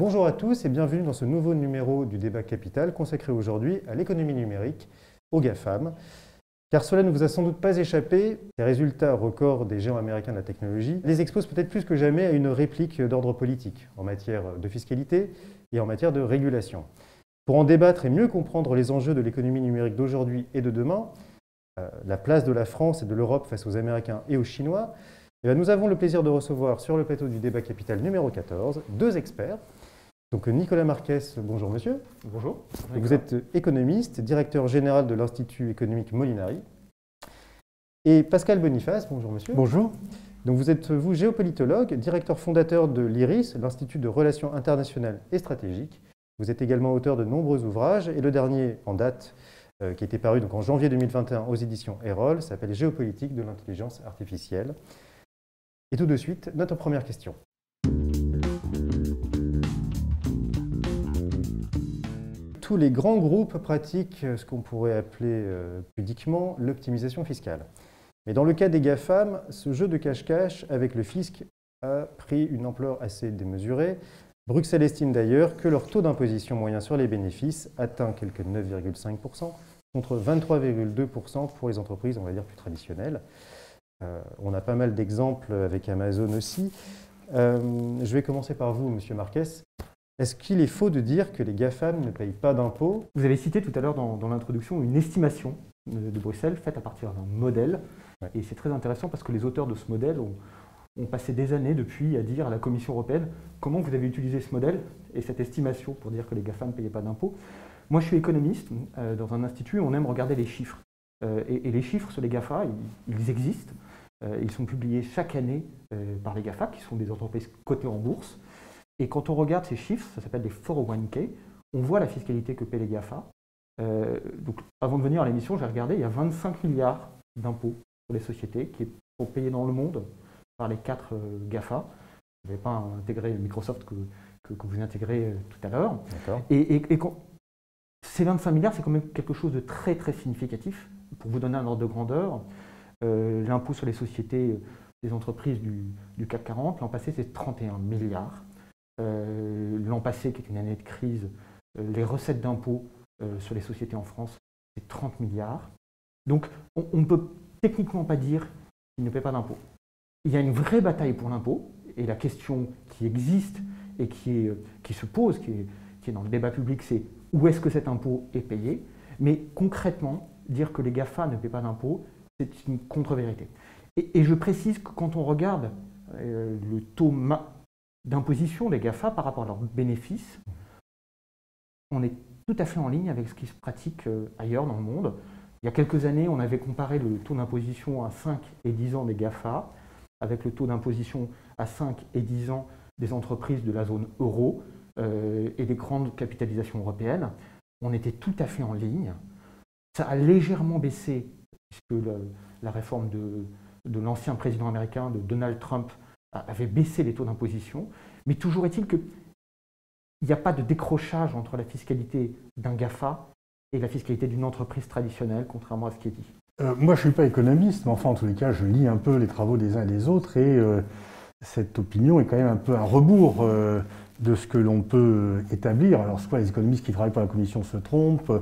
Bonjour à tous et bienvenue dans ce nouveau numéro du débat Capital consacré aujourd'hui à l'économie numérique, aux GAFAM. Car cela ne vous a sans doute pas échappé, les résultats records des géants américains de la technologie les exposent peut-être plus que jamais à une réplique d'ordre politique en matière de fiscalité et en matière de régulation. Pour en débattre et mieux comprendre les enjeux de l'économie numérique d'aujourd'hui et de demain, la place de la France et de l'Europe face aux Américains et aux Chinois, nous avons le plaisir de recevoir sur le plateau du débat Capital numéro 14 deux experts. Donc Nicolas Marquez, bonjour monsieur. Bonjour. Vous êtes économiste, directeur général de l'Institut économique Molinari. Et Pascal Boniface, bonjour monsieur. Bonjour. Donc vous êtes géopolitologue, directeur fondateur de l'IRIS, l'Institut de relations internationales et stratégiques. Vous êtes également auteur de nombreux ouvrages et le dernier en date, qui a été paru donc en janvier 2021 aux éditions Erol, s'appelle Géopolitique de l'intelligence artificielle. Et tout de suite, notre première question. Tous les grands groupes pratiquent ce qu'on pourrait appeler pudiquement l'optimisation fiscale. Mais dans le cas des GAFAM, ce jeu de cache-cache avec le fisc a pris une ampleur assez démesurée. Bruxelles estime d'ailleurs que leur taux d'imposition moyen sur les bénéfices atteint quelque 9,5% contre 23,2% pour les entreprises, on va dire, plus traditionnelles. On a pas mal d'exemples avec Amazon aussi. Je vais commencer par vous, monsieur Marquez. Est-ce qu'il est faux de dire que les GAFAM ne payent pas d'impôts? Vous avez cité tout à l'heure dans l'introduction une estimation de Bruxelles faite à partir d'un modèle. Ouais. Et c'est très intéressant parce que les auteurs de ce modèle ont passé des années depuis à dire à la Commission européenne comment vous avez utilisé ce modèle et cette estimation pour dire que les GAFAM ne payaient pas d'impôts. Moi, je suis économiste. Dans un institut, on aime regarder les chiffres. Et les chiffres sur les GAFA, ils existent. Ils sont publiés chaque année par les GAFA, qui sont des entreprises cotées en bourse. Et quand on regarde ces chiffres, ça s'appelle des 401k, on voit la fiscalité que paient les GAFA. Donc, avant de venir à l'émission, j'ai regardé, il y a 25 milliards d'impôts sur les sociétés qui sont payés dans le monde par les 4 GAFA. Je ne vais pas intégrer Microsoft que vous intégrez tout à l'heure. Et ces 25 milliards, c'est quand même quelque chose de très très significatif. Pour vous donner un ordre de grandeur, l'impôt sur les sociétés des entreprises du CAC 40, l'an passé, c'est 31 milliards. L'an passé, qui est une année de crise, les recettes d'impôts sur les sociétés en France, c'est 30 milliards. Donc, on ne peut techniquement pas dire qu'ils ne paient pas d'impôts. Il y a une vraie bataille pour l'impôt, et la question qui existe et qui se pose, qui est dans le débat public, c'est où est-ce que cet impôt est payé? Mais concrètement, dire que les GAFA ne paient pas d'impôts, c'est une contre-vérité. Et je précise que quand on regarde le taux d'imposition des GAFA par rapport à leurs bénéfices, on est tout à fait en ligne avec ce qui se pratique ailleurs dans le monde. Il y a quelques années, on avait comparé le taux d'imposition à 5 et 10 ans des GAFA avec le taux d'imposition à 5 et 10 ans des entreprises de la zone euro et des grandes capitalisations européennes. On était tout à fait en ligne. Ça a légèrement baissé puisque la réforme de l'ancien président américain, de Donald Trump, avait baissé les taux d'imposition, mais toujours est-il qu'il n'y a pas de décrochage entre la fiscalité d'un GAFA et la fiscalité d'une entreprise traditionnelle, contrairement à ce qui est dit. Moi, je ne suis pas économiste, mais enfin, en tous les cas, je lis un peu les travaux des uns et des autres, et cette opinion est quand même un peu à rebours de ce que l'on peut établir. Alors, soit les économistes qui travaillent pour la Commission se trompent,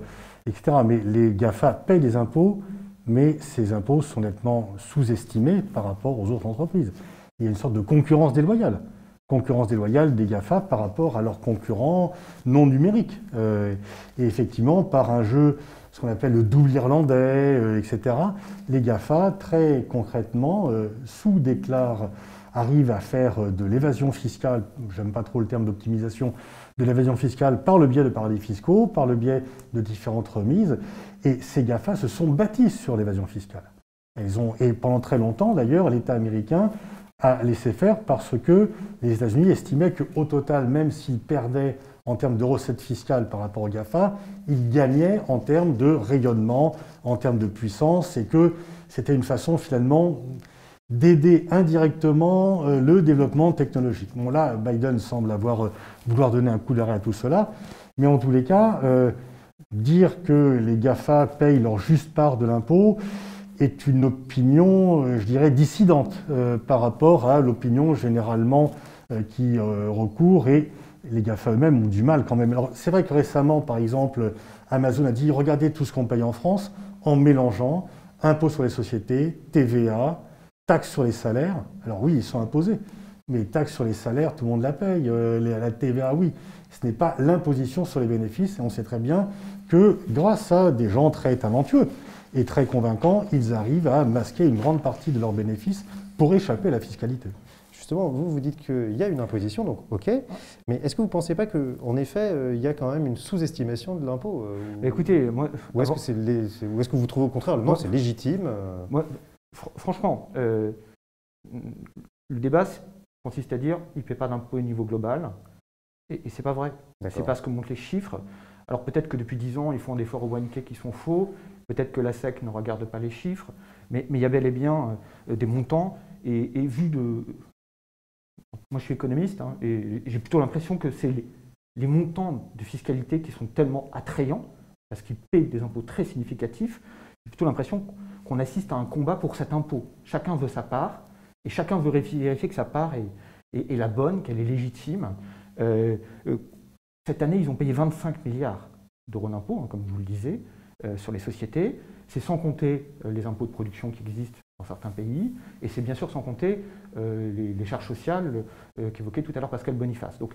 etc. Mais les GAFA payent des impôts, mais ces impôts sont nettement sous-estimés par rapport aux autres entreprises. Il y a une sorte de concurrence déloyale. Concurrence déloyale des GAFA par rapport à leurs concurrents non numériques. Et effectivement, par un jeu, ce qu'on appelle le double irlandais, etc., les GAFA, très concrètement, sous-déclarent, arrivent à faire de l'évasion fiscale, j'aime pas trop le terme d'optimisation, de l'évasion fiscale par le biais de paradis fiscaux, par le biais de différentes remises. Et ces GAFA se sont bâtis sur l'évasion fiscale. Et pendant très longtemps, d'ailleurs, l'État américain a laissé faire parce que les États-Unis estimaient qu'au total, même s'ils perdaient en termes de recettes fiscales par rapport aux GAFA, ils gagnaient en termes de rayonnement, en termes de puissance, et que c'était une façon finalement d'aider indirectement le développement technologique. Bon, là, Biden semble vouloir donner un coup d'arrêt à tout cela, mais en tous les cas, dire que les GAFA payent leur juste part de l'impôt est une opinion, je dirais, dissidente par rapport à l'opinion généralement qui recourt et les GAFA eux-mêmes ont du mal quand même. Alors, c'est vrai que récemment, par exemple, Amazon a dit « Regardez tout ce qu'on paye en France en mélangeant impôts sur les sociétés, TVA, taxes sur les salaires. » Alors oui, ils sont imposés, mais taxes sur les salaires, tout le monde la paye. La TVA, oui. Ce n'est pas l'imposition sur les bénéfices. Et on sait très bien que grâce à des gens très talentueux et très convaincants, ils arrivent à masquer une grande partie de leurs bénéfices pour échapper à la fiscalité. Justement, vous dites qu'il y a une imposition, donc ok, mais est-ce que vous ne pensez pas qu'en effet, il y a quand même une sous-estimation de l'impôt Écoutez, moi... Ou est-ce que vous trouvez au contraire, non, c'est légitime Moi, franchement, le débat consiste à dire qu'il ne paie pas d'impôt au niveau global, et ce n'est pas vrai. C'est pas ce que montrent les chiffres. Alors peut-être que depuis 10 ans, ils font des efforts au 1K qui sont faux, peut-être que la SEC ne regarde pas les chiffres, mais il y a bel et bien des montants, et vu de... Moi, je suis économiste et j'ai plutôt l'impression que c'est les montants de fiscalité qui sont tellement attrayants, parce qu'ils payent des impôts très significatifs, j'ai plutôt l'impression qu'on assiste à un combat pour cet impôt. Chacun veut sa part, et chacun veut vérifier que sa part est la bonne, qu'elle est légitime. Cette année, ils ont payé 25 milliards d'euros d'impôts, comme je vous le disais, sur les sociétés. C'est sans compter les impôts de production qui existent dans certains pays, et c'est bien sûr sans compter les charges sociales qu'évoquait tout à l'heure Pascal Boniface. Donc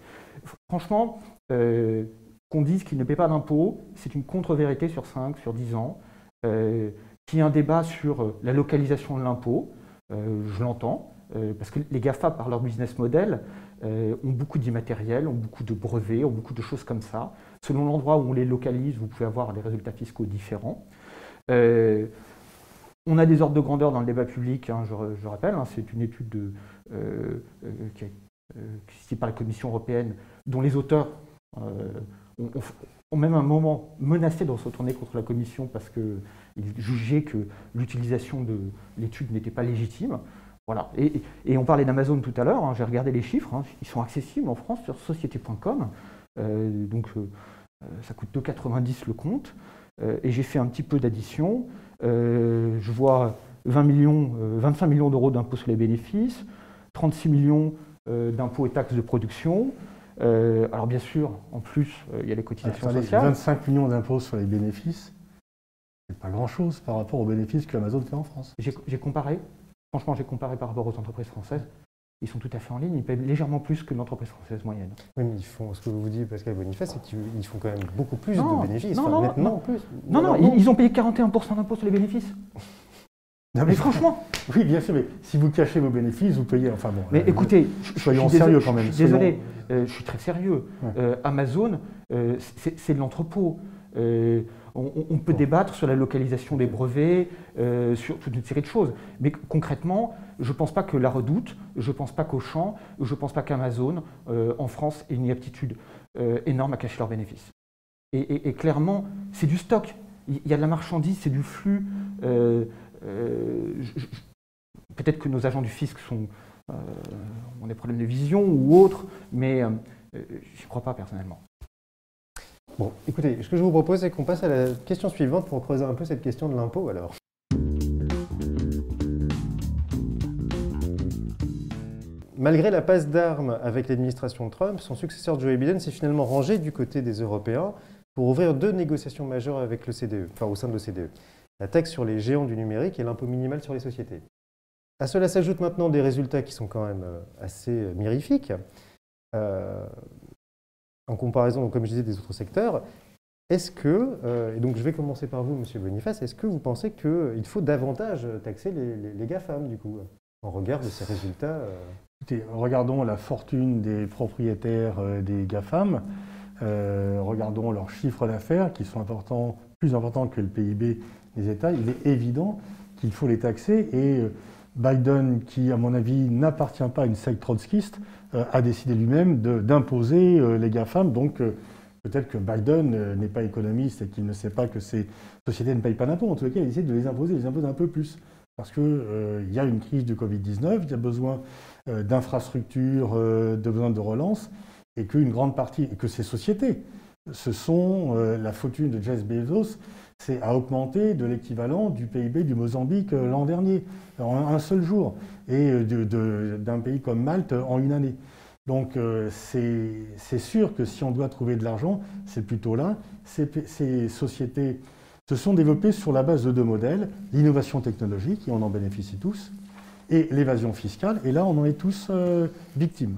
franchement, qu'on dise qu'ils ne paient pas d'impôts, c'est une contre-vérité sur 5, sur 10 ans. Qu'il y ait un débat sur la localisation de l'impôt, je l'entends, parce que les GAFA, par leur business model, ont beaucoup d'immatériel, ont beaucoup de brevets, ont beaucoup de choses comme ça. Selon l'endroit où on les localise, vous pouvez avoir des résultats fiscaux différents. On a des ordres de grandeur dans le débat public, je rappelle, c'est une étude qui est citée par la Commission européenne, dont les auteurs ont même à un moment menacé de se retourner contre la Commission parce qu'ils jugeaient que l'utilisation de l'étude n'était pas légitime. Voilà. Et on parlait d'Amazon tout à l'heure, j'ai regardé les chiffres, ils sont accessibles en France sur société.com, donc ça coûte 2,90 le compte, et j'ai fait un petit peu d'addition, je vois 25 millions d'euros d'impôts sur les bénéfices, 36 millions d'impôts et taxes de production. Alors bien sûr, en plus, il y a les cotisations sociales. 25 millions d'impôts sur les bénéfices, c'est pas grand-chose par rapport aux bénéfices que Amazon fait en France. J'ai comparé, franchement, j'ai comparé par rapport aux entreprises françaises. Ils sont tout à fait en ligne, ils paient légèrement plus que l'entreprise française moyenne. Oui, mais ce que vous dites, Pascal Boniface, c'est qu'ils font quand même beaucoup plus de bénéfices. Non, ils ont payé 41% d'impôts sur les bénéfices. Non, mais franchement. Oui, bien sûr, mais si vous cachez vos bénéfices, vous payez. Enfin bon. Mais écoutez, soyons sérieux quand même. Je suis désolé, je suis très sérieux. Ouais. Amazon, c'est de l'entrepôt. On peut débattre sur la localisation des brevets, sur toute une série de choses. Mais concrètement, je ne pense pas que la Redoute, je ne pense pas qu'Auchan, je ne pense pas qu'Amazon, en France, ait une aptitude énorme à cacher leurs bénéfices. Et clairement, c'est du stock. Il y a de la marchandise, c'est du flux. Peut-être que nos agents du fisc ont des problèmes de vision ou autres, mais je n'y crois pas personnellement. Bon, écoutez, ce que je vous propose, c'est qu'on passe à la question suivante pour creuser un peu cette question de l'impôt, alors. Malgré la passe d'armes avec l'administration Trump, son successeur Joe Biden s'est finalement rangé du côté des Européens pour ouvrir 2 négociations majeures avec l'OCDE, enfin au sein de l'OCDE. La taxe sur les géants du numérique et l'impôt minimal sur les sociétés. À cela s'ajoutent maintenant des résultats qui sont quand même assez mirifiques. En comparaison, donc, comme je disais, des autres secteurs, est-ce que, et donc je vais commencer par vous, Monsieur Boniface, est-ce que vous pensez qu'il faut davantage taxer les GAFAM, du coup, en regard de ces résultats Écoutez, regardons la fortune des propriétaires des GAFAM, regardons leurs chiffres d'affaires qui sont plus importants que le PIB des États. Il est évident qu'il faut les taxer et Biden, qui à mon avis n'appartient pas à une secte trotskiste, a décidé lui-même d'imposer les GAFAM. Donc peut-être que Biden n'est pas économiste et qu'il ne sait pas que ces sociétés ne payent pas d'impôts. En tout cas, il essaie de les imposer un peu plus. Parce qu'il y a une crise du Covid-19, il y a besoin d'infrastructures, besoin de relance, et qu'une grande partie, et que ces sociétés, ce sont la fortune de Jeff Bezos, c'est à augmenter de l'équivalent du PIB du Mozambique l'an dernier, en un seul jour, et d'un pays comme Malte en une année. Donc c'est sûr que si on doit trouver de l'argent, c'est plutôt là. Ces sociétés se sont développées sur la base de deux modèles, l'innovation technologique, et on en bénéficie tous, et l'évasion fiscale, et là on en est tous victimes.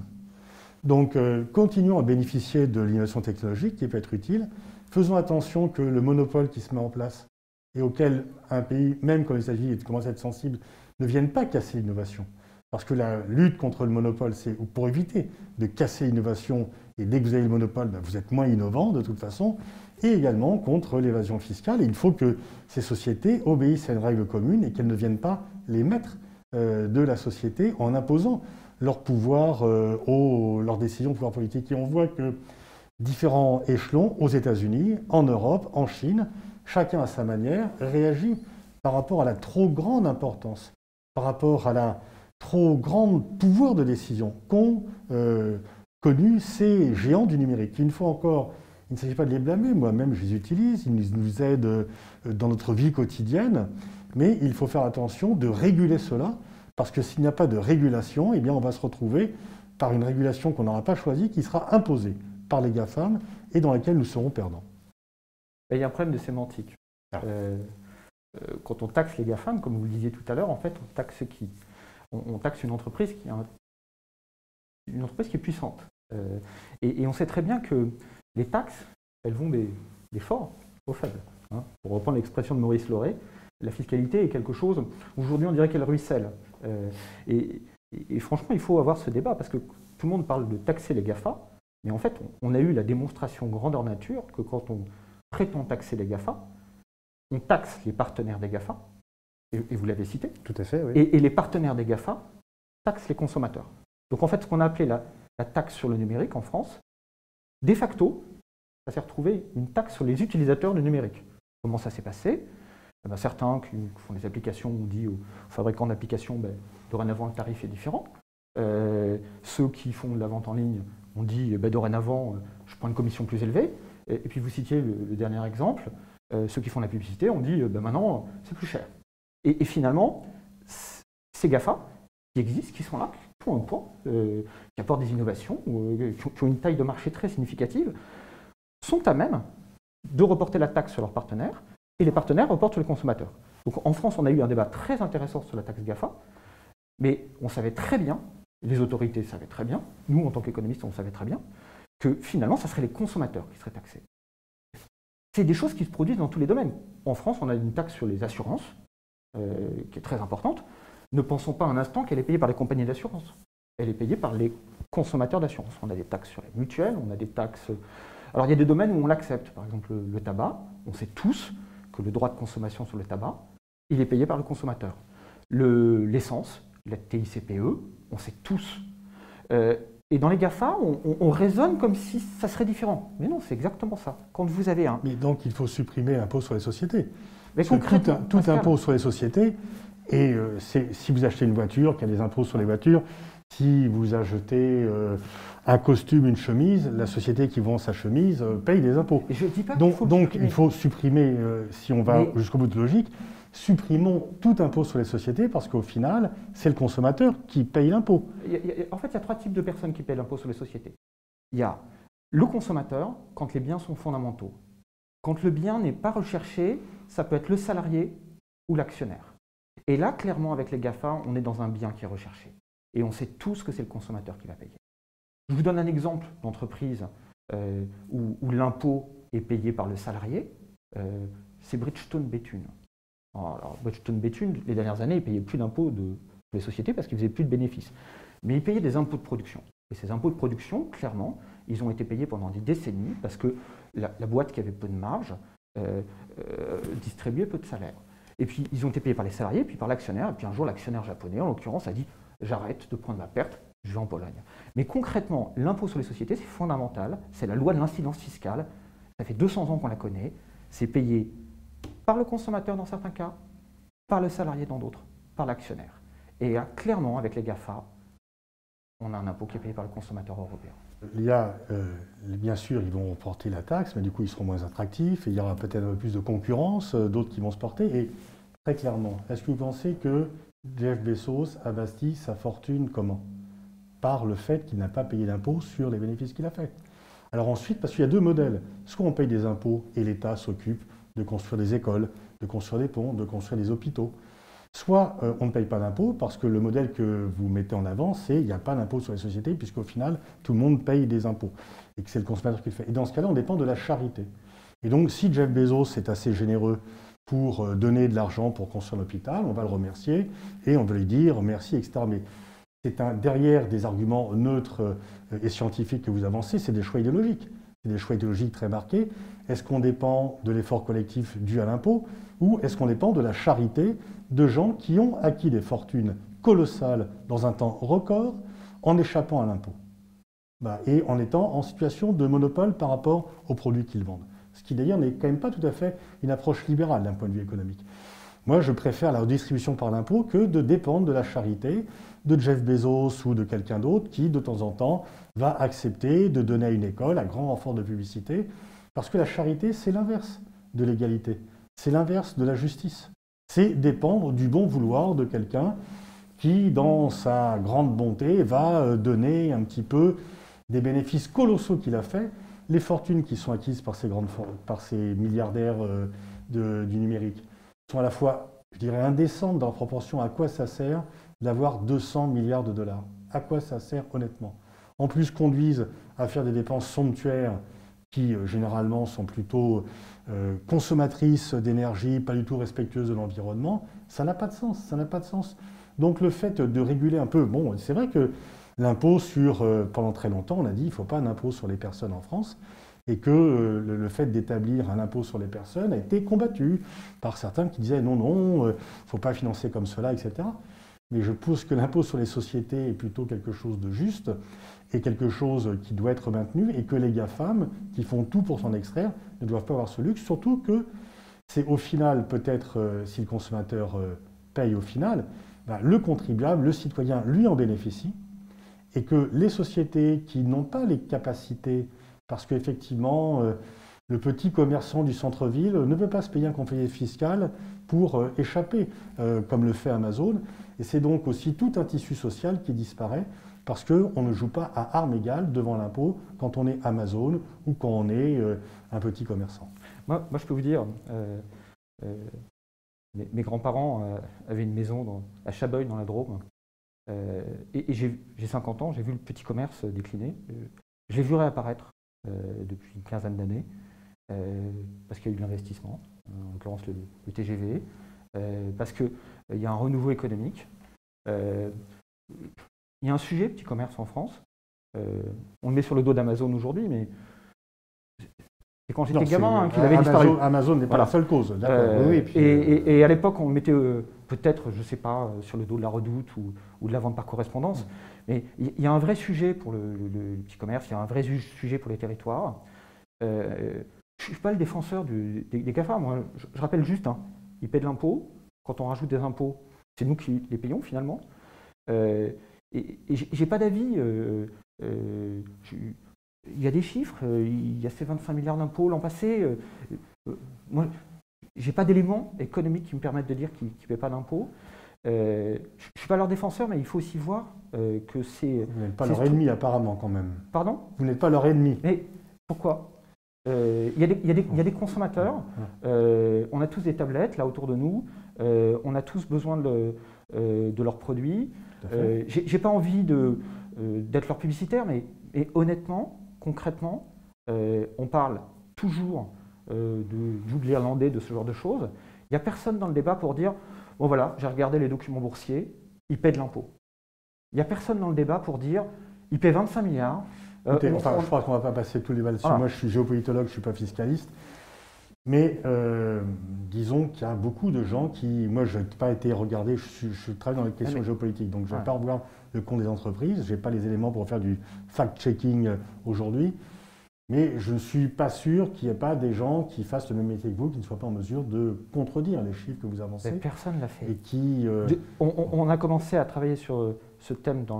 Donc continuons à bénéficier de l'innovation technologique qui peut être utile. Faisons attention que le monopole qui se met en place et auquel un pays, même comme les États-Unis, commence à être sensible, ne vienne pas casser l'innovation. Parce que la lutte contre le monopole, c'est pour éviter de casser l'innovation, et dès que vous avez le monopole, vous êtes moins innovant de toute façon, et également contre l'évasion fiscale. Et il faut que ces sociétés obéissent à une règle commune et qu'elles ne viennent pas les maîtres de la société en imposant leur pouvoir, leurs décisions de pouvoir politique. Et on voit que différents échelons, aux États-Unis, en Europe, en Chine, chacun à sa manière, réagit par rapport à la trop grande importance, par rapport à la trop grand pouvoir de décision qu'ont connu ces géants du numérique. Une fois encore, il ne s'agit pas de les blâmer, moi-même je les utilise, ils nous aident dans notre vie quotidienne, mais il faut faire attention de réguler cela, parce que s'il n'y a pas de régulation, eh bien on va se retrouver par une régulation qu'on n'aura pas choisie, qui sera imposée par les GAFAM et dans laquelle nous serons perdants. Il y a un problème de sémantique. Quand on taxe les GAFAM, comme vous le disiez tout à l'heure, en fait, on taxe qui? On taxe une entreprise qui est puissante. Et on sait très bien que les taxes, elles vont des forts aux faibles. Hein. Pour reprendre l'expression de Maurice Lauré, la fiscalité est quelque chose, aujourd'hui on dirait qu'elle ruisselle. Et franchement, il faut avoir ce débat, parce que tout le monde parle de taxer les GAFA, mais en fait, on a eu la démonstration grandeur nature que quand on prétend taxer les GAFA, on taxe les partenaires des GAFA, et vous l'avez cité. Tout à fait, oui. Et les partenaires des GAFA taxent les consommateurs. Donc en fait, ce qu'on a appelé la taxe sur le numérique en France, de facto, ça s'est retrouvé une taxe sur les utilisateurs du numérique. Comment ça s'est passé? Certains qui font des applications ont dit aux fabricants d'applications, dorénavant le tarif est différent. Ceux qui font de la vente en ligne ont dit, dorénavant, je prends une commission plus élevée. Et puis vous citiez le dernier exemple, ceux qui font de la publicité ont dit, maintenant, c'est plus cher. Et finalement, ces GAFA qui existent, qui sont là, qui font un poids, qui apportent des innovations, qui ont une taille de marché très significative, sont à même de reporter la taxe sur leurs partenaires, et les partenaires reportent sur les consommateurs. Donc en France, on a eu un débat très intéressant sur la taxe GAFA, mais on savait très bien, les autorités savaient très bien, nous en tant qu'économistes, on savait très bien, que finalement, ça serait les consommateurs qui seraient taxés. C'est des choses qui se produisent dans tous les domaines. En France, on a une taxe sur les assurances, qui est très importante. Ne pensons pas un instant qu'elle est payée par les compagnies d'assurance. Elle est payée par les consommateurs d'assurance. On a des taxes sur les mutuelles, on a des taxes... Alors il y a des domaines où on l'accepte. Par exemple, le tabac, on sait tous que le droit de consommation sur le tabac, il est payé par le consommateur. L'essence, la TICPE, on sait tous. Et dans les GAFA, on raisonne comme si ça serait différent. Mais non, c'est exactement ça. Quand vous avez un... Mais donc il faut supprimer l'impôt sur les sociétés. Mais concrètement, tout impôt sur les sociétés, et si vous achetez une voiture, qu'il y a des impôts sur les voitures, si vous achetez un costume, une chemise, la société qui vend sa chemise paye des impôts. Et je dis pas donc il faut supprimer, si on va jusqu'au bout de logique, supprimons tout impôt sur les sociétés, parce qu'au final, c'est le consommateur qui paye l'impôt. En fait, il y a trois types de personnes qui payent l'impôt sur les sociétés. Il y a le consommateur, quand les biens sont fondamentaux. Quand le bien n'est pas recherché, ça peut être le salarié ou l'actionnaire. Et là, clairement, avec les GAFA, on est dans un bien qui est recherché. Et on sait tous que c'est le consommateur qui va payer. Je vous donne un exemple d'entreprise où l'impôt est payé par le salarié. C'est Bridgestone Béthune. Alors, Bridgestone Béthune, les dernières années, il ne payait plus d'impôts pour les sociétés parce qu'ils ne faisaient plus de bénéfices. Mais il payait des impôts de production. Et ces impôts de production, clairement, ils ont été payés pendant des décennies parce que la boîte qui avait peu de marge distribuait peu de salaire. Et puis, ils ont été payés par les salariés, puis par l'actionnaire. Et puis un jour, l'actionnaire japonais, en l'occurrence, a dit « j'arrête de prendre ma perte, je vais en Pologne ». Mais concrètement, l'impôt sur les sociétés, c'est fondamental. C'est la loi de l'incidence fiscale. Ça fait 200 ans qu'on la connaît. C'est payé par le consommateur dans certains cas, par le salarié dans d'autres, par l'actionnaire. Et clairement, avec les GAFA, on a un impôt qui est payé par le consommateur européen. Il y a, bien sûr, ils vont porter la taxe, mais du coup, ils seront moins attractifs, et il y aura peut-être un peu plus de concurrence, d'autres qui vont se porter. Et très clairement, est-ce que vous pensez que Jeff Bezos a bâti sa fortune comment? par le fait qu'il n'a pas payé d'impôts sur les bénéfices qu'il a faits. Alors ensuite, parce qu'il y a deux modèles. Soit on paye des impôts et l'État s'occupe de construire des écoles, de construire des ponts, de construire des hôpitaux. Soit on ne paye pas d'impôts parce que le modèle que vous mettez en avant, c'est qu'il n'y a pas d'impôt sur les sociétés puisqu'au final, tout le monde paye des impôts et que c'est le consommateur qui le fait. Et dans ce cas-là, on dépend de la charité. Et donc, si Jeff Bezos est assez généreux pour donner de l'argent pour construire un hôpital, on va le remercier et on va lui dire merci, etc. Mais c'est derrière des arguments neutres et scientifiques que vous avancez, c'est des choix idéologiques. C'est des choix idéologiques très marqués. Est-ce qu'on dépend de l'effort collectif dû à l'impôt ou est-ce qu'on dépend de la charité de gens qui ont acquis des fortunes colossales dans un temps record en échappant à l'impôt et en étant en situation de monopole par rapport aux produits qu'ils vendent. Ce qui d'ailleurs n'est quand même pas tout à fait une approche libérale d'un point de vue économique. Moi, je préfère la redistribution par l'impôt que de dépendre de la charité de Jeff Bezos ou de quelqu'un d'autre qui, de temps en temps, va accepter de donner à une école à grand renfort de publicité, parce que la charité, c'est l'inverse de l'égalité, c'est l'inverse de la justice. C'est dépendre du bon vouloir de quelqu'un qui, dans sa grande bonté, va donner un petit peu des bénéfices colossaux qu'il a faits, les fortunes qui sont acquises par ces milliardaires du numérique sont à la fois, je dirais, indécentes dans leur proportion. À quoi ça sert d'avoir 200 milliards de dollars? À quoi ça sert honnêtement? En plus, conduisent à faire des dépenses somptuaires qui généralement sont plutôt consommatrices d'énergie, pas du tout respectueuses de l'environnement, ça n'a pas de sens, ça n'a pas de sens. Donc le fait de réguler un peu, bon, c'est vrai que l'impôt pendant très longtemps, on a dit qu'il ne faut pas d'impôt sur les personnes en France, et que le fait d'établir un impôt sur les personnes a été combattu par certains qui disaient non, il ne faut pas financer comme cela, etc. Mais je pense que l'impôt sur les sociétés est plutôt quelque chose de juste et quelque chose qui doit être maintenu et que les GAFAM, qui font tout pour s'en extraire, ne doivent pas avoir ce luxe, surtout que c'est au final, peut-être, si le consommateur paye au final, le contribuable, le citoyen, lui en bénéficie, et que les sociétés qui n'ont pas les capacités, parce qu'effectivement, le petit commerçant du centre-ville ne peut pas se payer un conseiller fiscal pour échapper, comme le fait Amazon. Et c'est donc aussi tout un tissu social qui disparaît parce qu'on ne joue pas à armes égales devant l'impôt quand on est Amazon ou quand on est un petit commerçant. Moi, je peux vous dire, mes grands-parents avaient une maison à Chabreuil, dans la Drôme. Et j'ai 50 ans, j'ai vu le petit commerce décliner. Je l'ai vu réapparaître depuis une quinzaine d'années, parce qu'il y a eu de l'investissement, en l'occurrence le TGV, parce qu'il y a un renouveau économique. Il y a un sujet, petit commerce en France. On le met sur le dos d'Amazon aujourd'hui, mais c'est quand j'étais gamin qu'il avait disparu. Amazon n'est pas la seule cause. Oui, et à l'époque, on le mettait peut-être, je ne sais pas, sur le dos de la Redoute ou de la vente par correspondance. Mais il y a un vrai sujet pour le petit commerce, il y a un vrai sujet pour les territoires. Je ne suis pas le défenseur des GAFA. Moi, je rappelle juste, ils paient de l'impôt. Quand on rajoute des impôts, c'est nous qui les payons finalement. Et j'ai pas d'avis. Il y a des chiffres. Il y a ces 25 milliards d'impôts l'an passé. Moi, j'ai pas d'éléments économiques qui me permettent de dire qu'ils ne paient pas d'impôts. Je ne suis pas leur défenseur, mais il faut aussi voir que c'est... Vous n'êtes pas leur ennemi apparemment quand même. Pardon? Vous n'êtes pas leur ennemi. Mais pourquoi? Il y a des consommateurs. On a tous des tablettes là autour de nous. On a tous besoin de leurs produits. J'ai pas envie d'être leur publicitaire, mais honnêtement, concrètement, on parle toujours du double irlandais, de ce genre de choses. Il n'y a personne dans le débat pour dire bon voilà, j'ai regardé les documents boursiers, ils paient de l'impôt. Il n'y a personne dans le débat pour dire ils paient 25 milliards. Écoutez, je crois qu'on ne va pas passer tous les débats dessus. Voilà. Moi, je suis géopolitologue, je ne suis pas fiscaliste. Mais disons qu'il y a beaucoup de gens qui... Moi, je n'ai pas été regardé, je travaille dans les questions géopolitiques, donc je ne vais pas revoir le compte des entreprises. Je n'ai pas les éléments pour faire du fact-checking aujourd'hui. Mais je ne suis pas sûr qu'il n'y ait pas des gens qui fassent le même métier que vous, qui ne soient pas en mesure de contredire les chiffres que vous avancez. Mais personne ne l'a fait. Et qui, on a commencé à travailler sur ce thème dans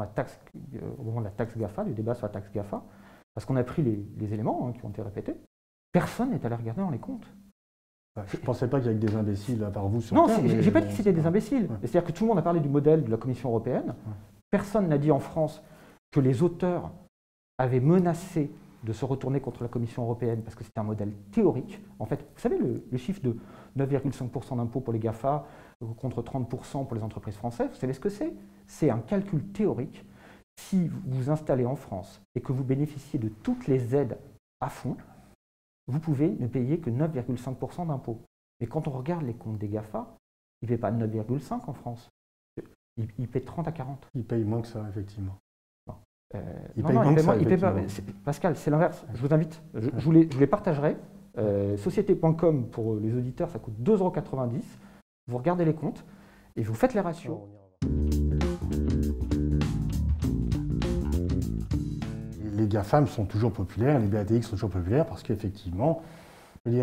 au moment de la taxe GAFA, du débat sur la taxe GAFA, parce qu'on a pris les éléments qui ont été répétés. Personne n'est allé regarder dans les comptes. Je ne pensais pas qu'il y avait des imbéciles à part vous sur Non, Terre. Je n'ai pas dit que c'était des imbéciles. Ouais. C'est-à-dire que tout le monde a parlé du modèle de la Commission européenne. Ouais. Personne n'a dit en France que les auteurs avaient menacé de se retourner contre la Commission européenne parce que c'était un modèle théorique. En fait, vous savez, le chiffre de 9,5% d'impôt pour les GAFA contre 30% pour les entreprises françaises, vous savez ce que c'est? C'est un calcul théorique. Si vous vous installez en France et que vous bénéficiez de toutes les aides à fond, vous pouvez ne payer que 9,5% d'impôt. Mais quand on regarde les comptes des GAFA, ils ne paient pas 9,5 en France. Ils paient 30 à 40. Ils payent moins que ça, effectivement. Ils payent moins que ça, Pascal, c'est l'inverse. Je vous invite, je vous les partagerai. Société.com, pour les auditeurs, ça coûte 2,90 €. Vous regardez les comptes et vous faites les ratios. Les GAFAM sont toujours populaires, les BATX sont toujours populaires parce qu'effectivement,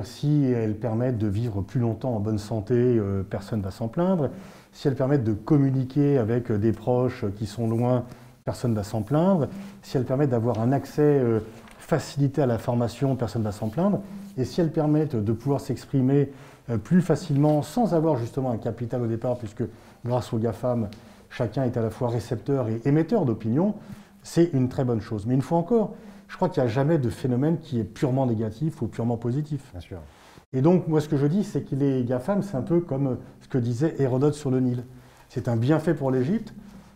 si elles permettent de vivre plus longtemps en bonne santé, personne ne va s'en plaindre. Si elles permettent de communiquer avec des proches qui sont loin, personne ne va s'en plaindre. Si elles permettent d'avoir un accès facilité à la formation, personne ne va s'en plaindre. Et si elles permettent de pouvoir s'exprimer plus facilement sans avoir justement un capital au départ, puisque grâce aux GAFAM, chacun est à la fois récepteur et émetteur d'opinion, c'est une très bonne chose. Mais une fois encore, je crois qu'il n'y a jamais de phénomène qui est purement négatif ou purement positif. Bien sûr. Et donc, moi, ce que je dis, c'est que les GAFAM, c'est un peu comme ce que disait Hérodote sur le Nil. C'est un bienfait pour l'Égypte,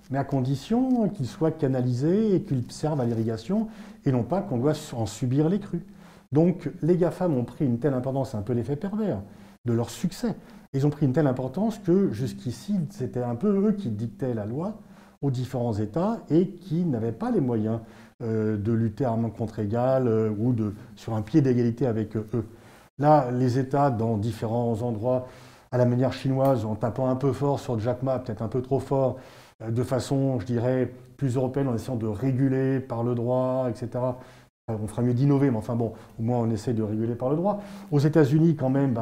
mais à condition qu'il soit canalisé et qu'il serve à l'irrigation, et non pas qu'on doit en subir les crues. Donc, les GAFAM ont pris une telle importance, c'est un peu l'effet pervers de leur succès. Ils ont pris une telle importance que jusqu'ici, c'était un peu eux qui dictaient la loi aux différents États et qui n'avaient pas les moyens de lutter à main contre égale ou sur un pied d'égalité avec eux. Là, les États, dans différents endroits, à la manière chinoise, en tapant un peu fort sur Jack Ma, peut-être un peu trop fort, de façon, je dirais, plus européenne, en essayant de réguler par le droit, etc. On ferait mieux d'innover, mais enfin bon, au moins on essaie de réguler par le droit. Aux États-Unis, quand même,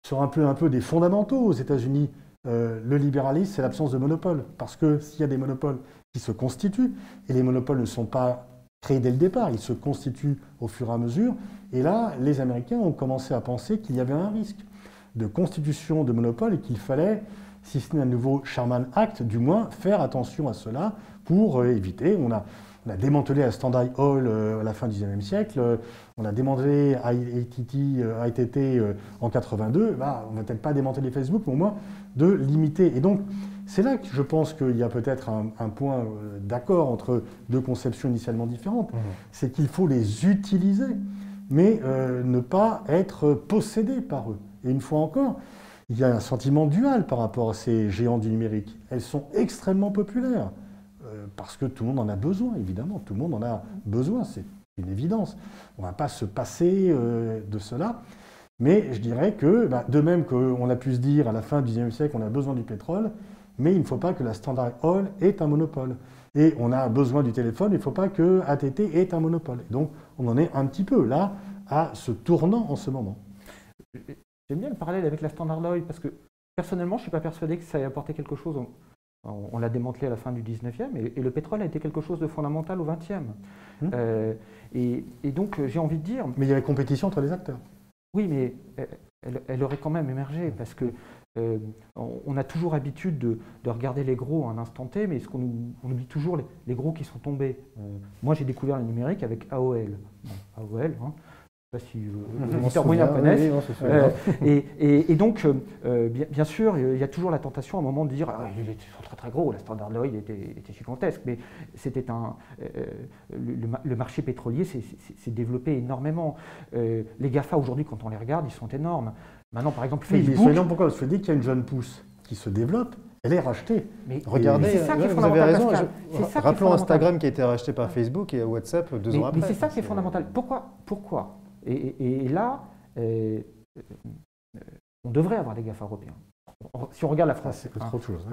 sur un peu des fondamentaux. Aux États-Unis, le libéralisme, c'est l'absence de monopole. Parce que s'il y a des monopoles qui se constituent, et les monopoles ne sont pas créés dès le départ, ils se constituent au fur et à mesure. Et là, les Américains ont commencé à penser qu'il y avait un risque de constitution de monopole et qu'il fallait, si ce n'est un nouveau Sherman Act, du moins faire attention à cela pour éviter. On a démantelé la Standard Oil à la fin du XIXe siècle, on a démantelé ITT en 82, on ne va peut-être pas démanteler Facebook, mais au moins de limiter. Et donc, c'est là que je pense qu'il y a peut-être un point d'accord entre deux conceptions initialement différentes, c'est qu'il faut les utiliser, mais ne pas être possédé par eux. Et une fois encore, il y a un sentiment dual par rapport à ces géants du numérique. Elles sont extrêmement populaires. Parce que tout le monde en a besoin, évidemment. Tout le monde en a besoin, c'est une évidence. On ne va pas se passer de cela. Mais je dirais que, de même qu'on a pu se dire à la fin du XIXe siècle, on a besoin du pétrole, mais il ne faut pas que la Standard Oil ait un monopole. Et on a besoin du téléphone, il ne faut pas que AT&T ait un monopole. Et donc, on en est un petit peu là, à ce tournant en ce moment. J'aime bien le parallèle avec la Standard Oil, parce que personnellement, je ne suis pas persuadé que ça ait apporté quelque chose. On l'a démantelé à la fin du 19e et le pétrole a été quelque chose de fondamental au 20e. Et donc, j'ai envie de dire... Mais il y avait compétition entre les acteurs. Oui, mais elle aurait quand même émergé parce que on a toujours l'habitude de regarder les gros à un instant T, mais on oublie toujours les gros qui sont tombés. Moi, j'ai découvert le numérique avec AOL. AOL, hein. Je ne sais pas si les auditeurs moyens connaissent. Et donc, bien sûr, il y a toujours la tentation à un moment de dire ils sont très très gros, la Standard Oil était gigantesque, mais c'était le marché pétrolier s'est développé énormément. Les GAFA aujourd'hui, quand on les regarde, ils sont énormes. Maintenant, par exemple, Facebook. Ils sont énormes pourquoi? Parce que dès qu'il y a une jeune pousse qui se développe, elle est rachetée. Mais regardez, c'est ça qui est vous avez raison. Rappelons fondamental. Instagram qui a été racheté par Facebook et WhatsApp 2 ans après. Mais c'est ça qui est fondamental. Pourquoi et là, on devrait avoir des GAFA européens. Si on regarde la France. C'est trop de choses.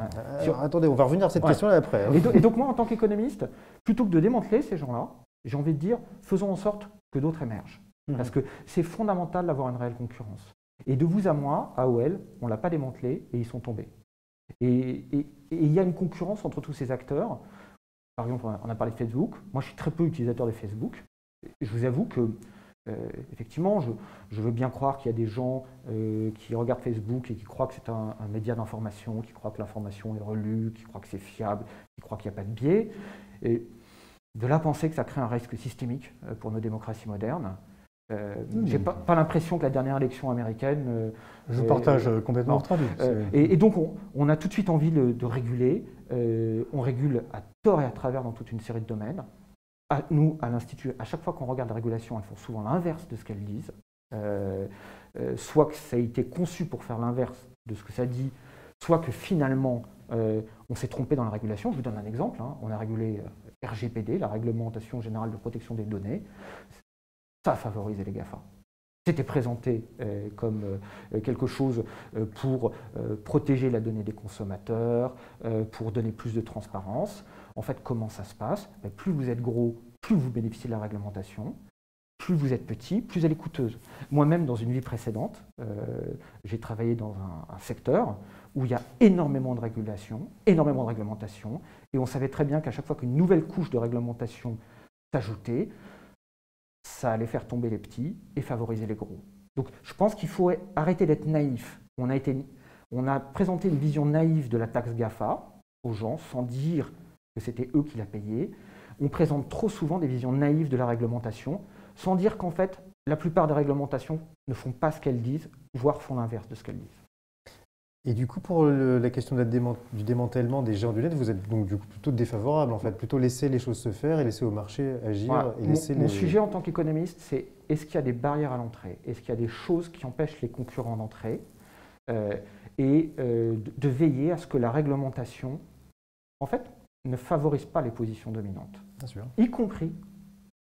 Attendez, on va revenir à cette question-là après. Et donc moi, en tant qu'économiste, plutôt que de démanteler ces gens-là, j'ai envie de dire, faisons en sorte que d'autres émergent. Parce que c'est fondamental d'avoir une réelle concurrence. Et de vous à moi, AOL, on ne l'a pas démantelé et ils sont tombés. Et il y a une concurrence entre tous ces acteurs. Par exemple, on a parlé de Facebook. Moi, je suis très peu utilisateur de Facebook. Je vous avoue que effectivement, je veux bien croire qu'il y a des gens qui regardent Facebook et qui croient que c'est un média d'information, qui croient que l'information est relue, qui croient que c'est fiable, qui croient qu'il n'y a pas de biais. Et de là penser que ça crée un risque systémique pour nos démocraties modernes. J'ai pas l'impression que la dernière élection américaine... Je partage complètement votre avis. Et donc, on a tout de suite envie de réguler. On régule à tort et à travers dans toute une série de domaines. Nous, à l'Institut, à chaque fois qu'on regarde la régulation, elles font souvent l'inverse de ce qu'elles disent. Soit que ça a été conçu pour faire l'inverse de ce que ça dit, soit que finalement, on s'est trompé dans la régulation. Je vous donne un exemple. On a régulé RGPD, la Réglementation Générale de Protection des Données. Ça a favorisé les GAFA. C'était présenté comme quelque chose pour protéger la donnée des consommateurs, pour donner plus de transparence. En fait, comment ça se passe? Plus vous êtes gros, plus vous bénéficiez de la réglementation. Plus vous êtes petit, plus elle est coûteuse. Moi-même, dans une vie précédente, j'ai travaillé dans un secteur où il y a énormément de régulation, énormément de réglementation, et on savait très bien qu'à chaque fois qu'une nouvelle couche de réglementation s'ajoutait, ça allait faire tomber les petits et favoriser les gros. Donc je pense qu'il faut arrêter d'être naïf. On a présenté une vision naïve de la taxe GAFA aux gens sans dire que c'était eux qui la payaient. On présente trop souvent des visions naïves de la réglementation sans dire qu'en fait, la plupart des réglementations ne font pas ce qu'elles disent, voire font l'inverse de ce qu'elles disent. Et du coup, pour la question du démantèlement des géants du net, vous êtes donc du coup plutôt défavorable, en fait, plutôt laisser les choses se faire et laisser au marché agir. Voilà. Et laisser mon sujet en tant qu'économiste, c'est est-ce qu'il y a des barrières à l'entrée? Est-ce qu'il y a des choses qui empêchent les concurrents d'entrer? De veiller à ce que la réglementation, en fait, ne favorise pas les positions dominantes. Bien sûr. Y compris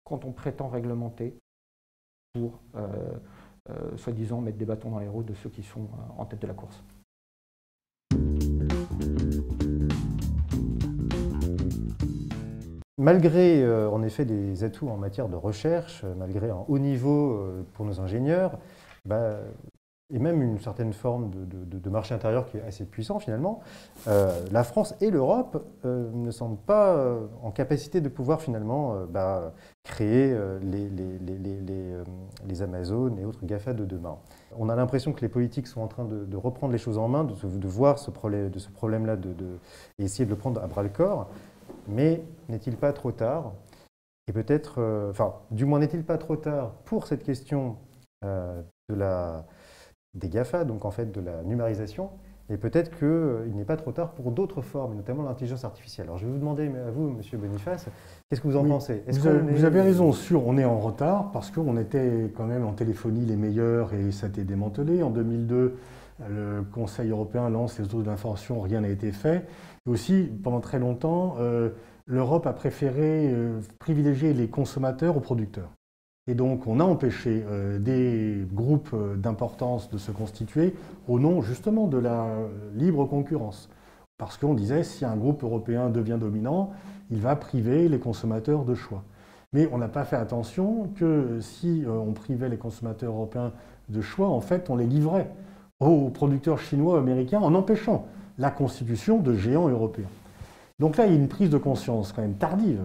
quand on prétend réglementer pour, soi-disant, mettre des bâtons dans les roues de ceux qui sont en tête de la course. Malgré en effet des atouts en matière de recherche, malgré un haut niveau pour nos ingénieurs, et même une certaine forme de marché intérieur qui est assez puissant finalement, la France et l'Europe ne semblent pas en capacité de pouvoir finalement créer les Amazones et autres GAFA de demain. On a l'impression que les politiques sont en train de reprendre les choses en main, de voir ce problème-là et essayer de le prendre à bras-le-corps. Mais n'est-il pas trop tard? Et peut-être, du moins n'est-il pas trop tard pour cette question des GAFA, donc en fait de la numérisation, et peut-être qu'il n'est pas trop tard pour d'autres formes, notamment l'intelligence artificielle. Alors je vais vous demander à vous, Monsieur Boniface, qu'est-ce que vous en pensez? Vous avez raison, on est en retard parce qu'on était quand même en téléphonie les meilleurs et ça a été démantelé. En 2002, le Conseil européen lance les autoroutes d'information, rien n'a été fait. Et aussi, pendant très longtemps, l'Europe a préféré privilégier les consommateurs aux producteurs. Et donc, on a empêché des groupes d'importance de se constituer au nom justement de la libre concurrence. Parce qu'on disait, si un groupe européen devient dominant, il va priver les consommateurs de choix. Mais on n'a pas fait attention que si on privait les consommateurs européens de choix, en fait, on les livrait aux producteurs chinois, américains, en empêchant la constitution de géants européens. Donc là, il y a une prise de conscience quand même tardive,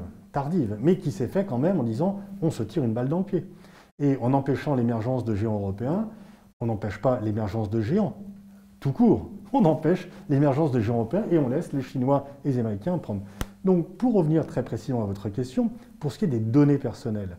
mais qui s'est faite quand même en disant on se tire une balle dans le pied. Et en empêchant l'émergence de géants européens, on n'empêche pas l'émergence de géants, tout court. On empêche l'émergence de géants européens et on laisse les Chinois et les Américains prendre. Donc pour revenir très précisément à votre question, pour ce qui est des données personnelles,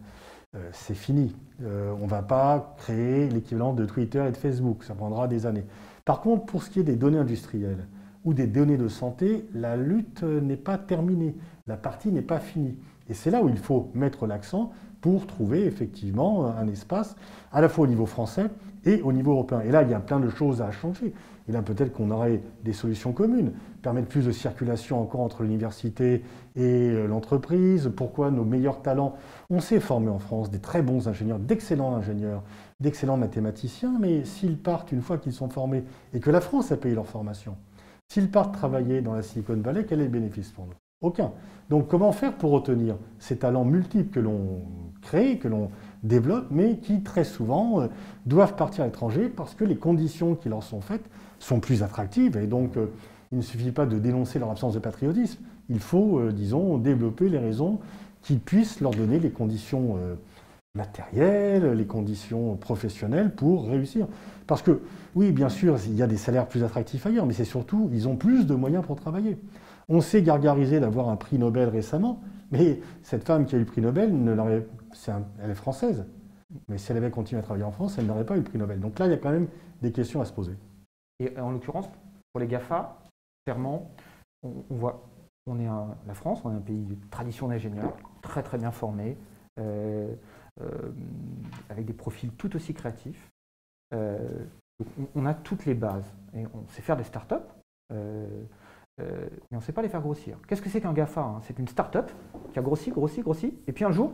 c'est fini. On ne va pas créer l'équivalent de Twitter et de Facebook, ça prendra des années. Par contre, pour ce qui est des données industrielles ou des données de santé, la lutte n'est pas terminée, la partie n'est pas finie. Et c'est là où il faut mettre l'accent pour trouver effectivement un espace, à la fois au niveau français et au niveau européen. Et là, il y a plein de choses à changer. Et là, peut-être qu'on aurait des solutions communes, permettre plus de circulation encore entre l'université et l'entreprise. Pourquoi nos meilleurs talents? On s'est formé en France des très bons ingénieurs, d'excellents mathématiciens, mais s'ils partent une fois qu'ils sont formés et que la France a payé leur formation, s'ils partent travailler dans la Silicon Valley, quel est le bénéfice pour nous? Aucun. Donc comment faire pour retenir ces talents multiples que l'on crée, que l'on développe, mais qui très souvent doivent partir à l'étranger parce que les conditions qui leur sont faites sont plus attractives. Et donc il ne suffit pas de dénoncer leur absence de patriotisme, il faut, disons, développer les raisons qui puissent leur donner les conditions matérielles, les conditions professionnelles pour réussir. Parce que, oui, bien sûr, il y a des salaires plus attractifs ailleurs, mais c'est surtout, ils ont plus de moyens pour travailler. On s'est gargarisé d'avoir un prix Nobel récemment, Mais cette femme qui a eu le prix Nobel, elle est française. Mais si elle avait continué à travailler en France, elle n'aurait pas eu le prix Nobel. Donc là, il y a quand même des questions à se poser. Et en l'occurrence, pour les GAFA, clairement, on voit, la France, on est un pays de tradition d'ingénieurs, très très bien formés, avec des profils tout aussi créatifs. Donc on a toutes les bases. Et on sait faire des startups, mais on ne sait pas les faire grossir. Qu'est-ce que c'est qu'un GAFA, hein? C'est une startup qui a grossi, et puis un jour,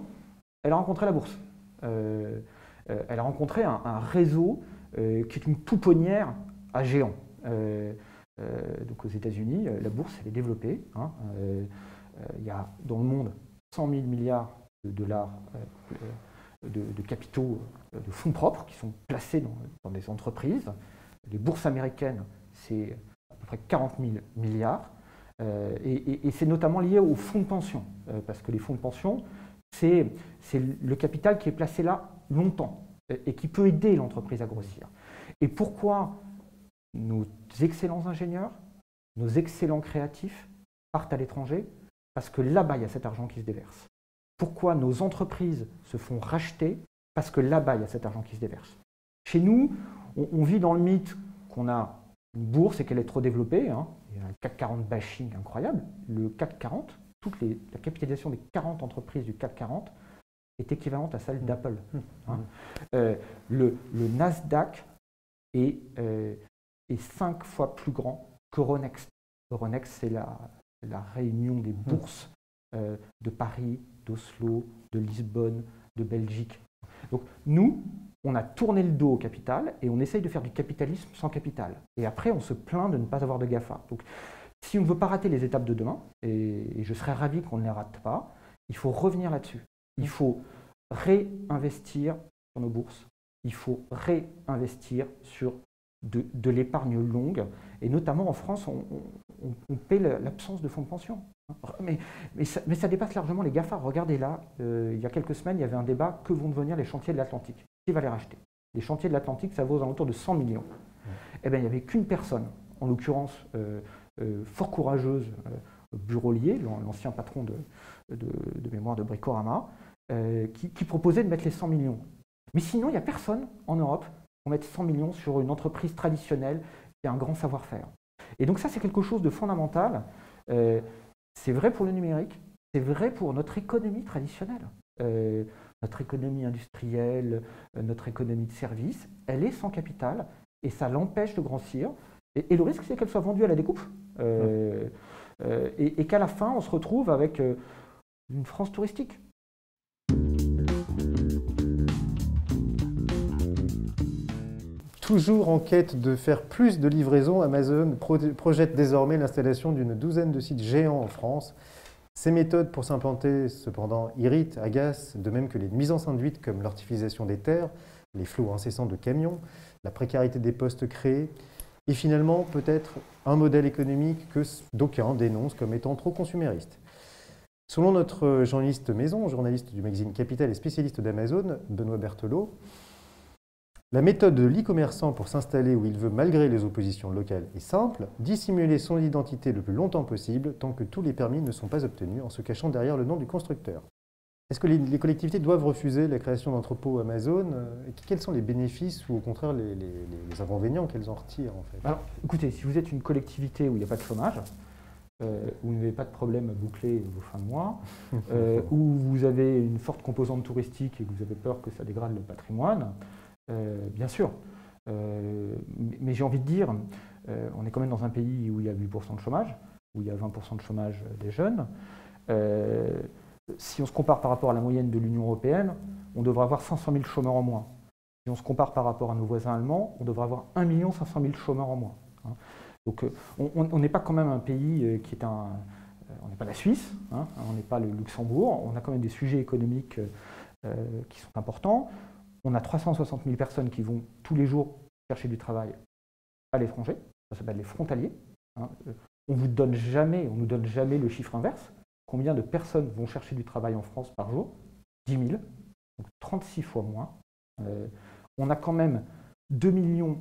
elle a rencontré la bourse. Elle a rencontré un réseau qui est une pouponnière à géants. Donc aux États-Unis, la bourse elle est développée. Hein. Il y a dans le monde 100 000 milliards de dollars de capitaux, de fonds propres qui sont placés dans des entreprises. Les bourses américaines, c'est à peu près 40 000 milliards. Et c'est notamment lié aux fonds de pension, parce que les fonds de pension, c'est le capital qui est placé là longtemps et qui peut aider l'entreprise à grossir. Et pourquoi nos excellents ingénieurs, nos excellents créatifs partent à l'étranger? Parce que là-bas, il y a cet argent qui se déverse. Pourquoi nos entreprises se font racheter? Parce que là-bas, il y a cet argent qui se déverse. Chez nous, on vit dans le mythe qu'on a une bourse et qu'elle est trop développée. Hein. Il y a un CAC 40 bashing incroyable. Le CAC 40, la capitalisation des 40 entreprises du CAC 40 est équivalente à celle d'Apple. Hein. Le Nasdaq est 5 fois plus grand qu'Euronext. Euronext, c'est la réunion des bourses de Paris, d'Oslo, de Lisbonne, de Belgique. Donc nous, on a tourné le dos au capital et on essaye de faire du capitalisme sans capital. Et après, on se plaint de ne pas avoir de GAFA. Donc, si on ne veut pas rater les étapes de demain, et je serais ravi qu'on ne les rate pas, il faut revenir là-dessus. Il faut réinvestir sur nos bourses. Il faut réinvestir sur de l'épargne longue. Et notamment en France, on paie l'absence de fonds de pension. Mais ça dépasse largement les GAFA. Regardez là, il y a quelques semaines, il y avait un débat, que vont devenir les chantiers de l'Atlantique? Qui va les racheter? Les chantiers de l'Atlantique, ça vaut aux alentours de 100 millions. Eh bien, il n'y avait qu'une personne, en l'occurrence fort courageuse, Burolier, l'ancien patron de mémoire de Bricorama, qui proposait de mettre les 100 millions. Mais sinon, il n'y a personne en Europe pour mettre 100 millions sur une entreprise traditionnelle qui a un grand savoir-faire. Et donc ça, c'est quelque chose de fondamental. C'est vrai pour le numérique, c'est vrai pour notre économie traditionnelle. Notre économie industrielle, notre économie de services, elle est sans capital et ça l'empêche de grossir. Et le risque, c'est qu'elle soit vendue à la découpe et qu'à la fin, on se retrouve avec une France touristique. Toujours en quête de faire plus de livraisons, Amazon projette désormais l'installation d'une douzaine de sites géants en France. Ces méthodes pour s'implanter, cependant, irritent, agacent, de même que les nuisances induites comme l'artificialisation des terres, les flots incessants de camions, la précarité des postes créés, et finalement peut-être un modèle économique que d'aucuns dénoncent comme étant trop consumériste. Selon notre journaliste maison, journaliste du magazine Capital et spécialiste d'Amazon, Benoît Berthelot, la méthode de l'e-commerçant pour s'installer où il veut malgré les oppositions locales est simple, dissimuler son identité le plus longtemps possible tant que tous les permis ne sont pas obtenus en se cachant derrière le nom du constructeur. Est-ce que les collectivités doivent refuser la création d'entrepôts Amazon? Quels sont les bénéfices ou au contraire les inconvénients qu'elles en retirent en fait? Alors écoutez, si vous êtes une collectivité où il n'y a pas de chômage, où vous n'avez pas de problème à boucler vos fins de mois, où vous avez une forte composante touristique et que vous avez peur que ça dégrade le patrimoine, bien sûr. Mais j'ai envie de dire, on est quand même dans un pays où il y a 8% de chômage, où il y a 20% de chômage des jeunes. Si on se compare par rapport à la moyenne de l'Union européenne, on devrait avoir 500 000 chômeurs en moins. Si on se compare par rapport à nos voisins allemands, on devrait avoir 1 500 000 chômeurs en moins. Hein. Donc on n'est pas quand même un pays qui est on n'est pas la Suisse, hein, on n'est pas le Luxembourg, on a quand même des sujets économiques qui sont importants. On a 360 000 personnes qui vont tous les jours chercher du travail à l'étranger, ça s'appelle les frontaliers. Hein. On ne nous donne jamais le chiffre inverse. Combien de personnes vont chercher du travail en France par jour? 10 000, donc 36 fois moins. On a quand même 2,9 millions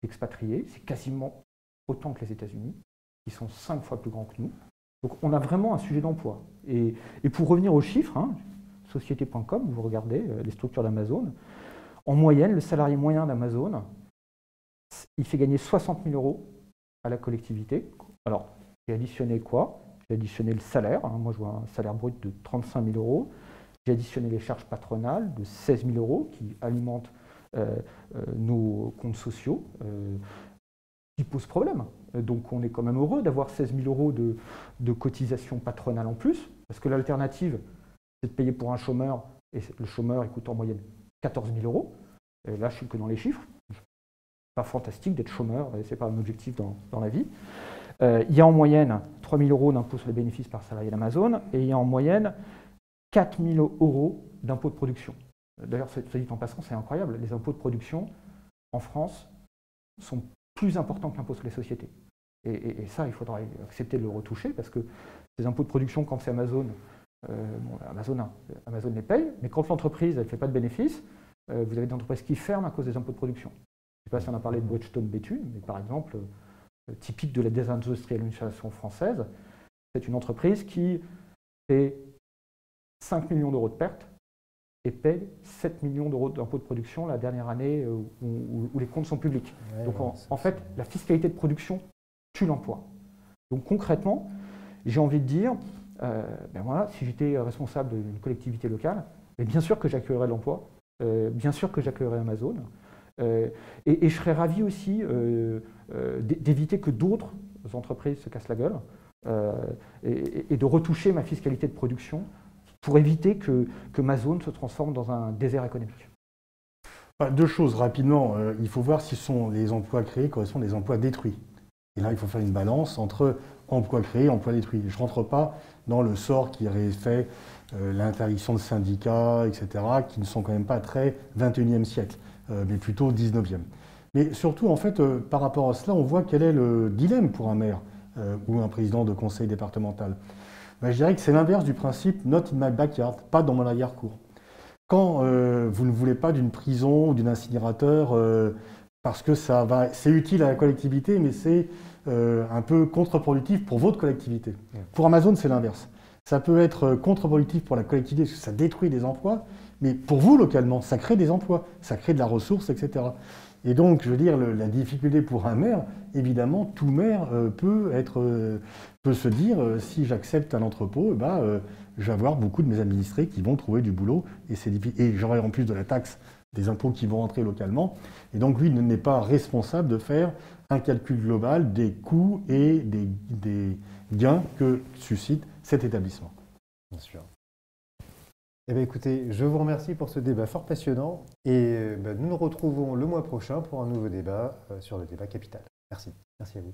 d'expatriés, c'est quasiment autant que les États-Unis, qui sont 5 fois plus grands que nous. Donc on a vraiment un sujet d'emploi. Et pour revenir aux chiffres, hein, société.com, vous regardez les structures d'Amazon, en moyenne, le salarié moyen d'Amazon, il fait gagner 60 000 euros à la collectivité. Alors, j'ai additionné quoi? J'ai additionné le salaire. Hein, moi, je vois un salaire brut de 35 000 euros. J'ai additionné les charges patronales de 16 000 euros qui alimentent nos comptes sociaux, qui posent problème. Donc, on est quand même heureux d'avoir 16 000 euros de cotisation patronale en plus, parce que l'alternative, c'est de payer pour un chômeur, et le chômeur, il coûte en moyenne 14 000 euros. Et là, je suis que dans les chiffres. Pas fantastique d'être chômeur, ce n'est pas un objectif dans la vie. Il y a en moyenne 3 000 euros d'impôt sur les bénéfices par salarié d'Amazon, et il y a en moyenne 4 000 euros d'impôt de production. D'ailleurs, ça dit en passant, c'est incroyable, les impôts de production en France sont plus importants que l'impôt sur les sociétés. Et ça, il faudra accepter de le retoucher, parce que ces impôts de production, quand c'est Amazon, Amazon les paye, mais quand l'entreprise ne fait pas de bénéfices, vous avez des entreprises qui ferment à cause des impôts de production. Je ne sais pas si on a parlé de Bridgestone Béthune, mais par exemple, typique de la désindustrialisation française, c'est une entreprise qui fait 5 millions d'euros de pertes et paye 7 millions d'euros d'impôts de production la dernière année où les comptes sont publics. Ouais, donc en fait, la fiscalité de production tue l'emploi. Donc concrètement, j'ai envie de dire, voilà, si j'étais responsable d'une collectivité locale, bien sûr que j'accueillerais l'emploi, bien sûr que j'accueillerais Amazon, et je serais ravi aussi d'éviter que d'autres entreprises se cassent la gueule et de retoucher ma fiscalité de production pour éviter que ma zone se transforme dans un désert économique. Deux choses rapidement. Il faut voir si les emplois créés correspondent à des emplois détruits. Et là, il faut faire une balance entre emplois créés et emplois détruits. Je ne rentre pas dans le sort qui aurait fait l'interdiction de syndicats, etc., qui ne sont quand même pas très 21e siècle, mais plutôt 19e. Mais surtout, en fait, par rapport à cela, on voit quel est le dilemme pour un maire ou un président de conseil départemental. Je dirais que c'est l'inverse du principe « not in my backyard », pas dans mon arrière-cour. Quand vous ne voulez pas d'une prison ou d'un incinérateur, parce que c'est utile à la collectivité, mais c'est un peu contre-productif pour votre collectivité. Pour Amazon, c'est l'inverse. Ça peut être contre-productif pour la collectivité, parce que ça détruit des emplois, mais pour vous, localement, ça crée des emplois, ça crée de la ressource, etc. Et donc, je veux dire, la difficulté pour un maire, évidemment, tout maire peut se dire, si j'accepte un entrepôt, je vais avoir beaucoup de mes administrés qui vont trouver du boulot, et j'aurai en plus de la taxe des impôts qui vont rentrer localement. Et donc, lui n'est pas responsable de faire un calcul global des coûts et des gains que suscite cet établissement. Bien sûr. Eh bien, écoutez, je vous remercie pour ce débat fort passionnant et nous nous retrouvons le mois prochain pour un nouveau débat sur le débat capital. Merci. Merci à vous.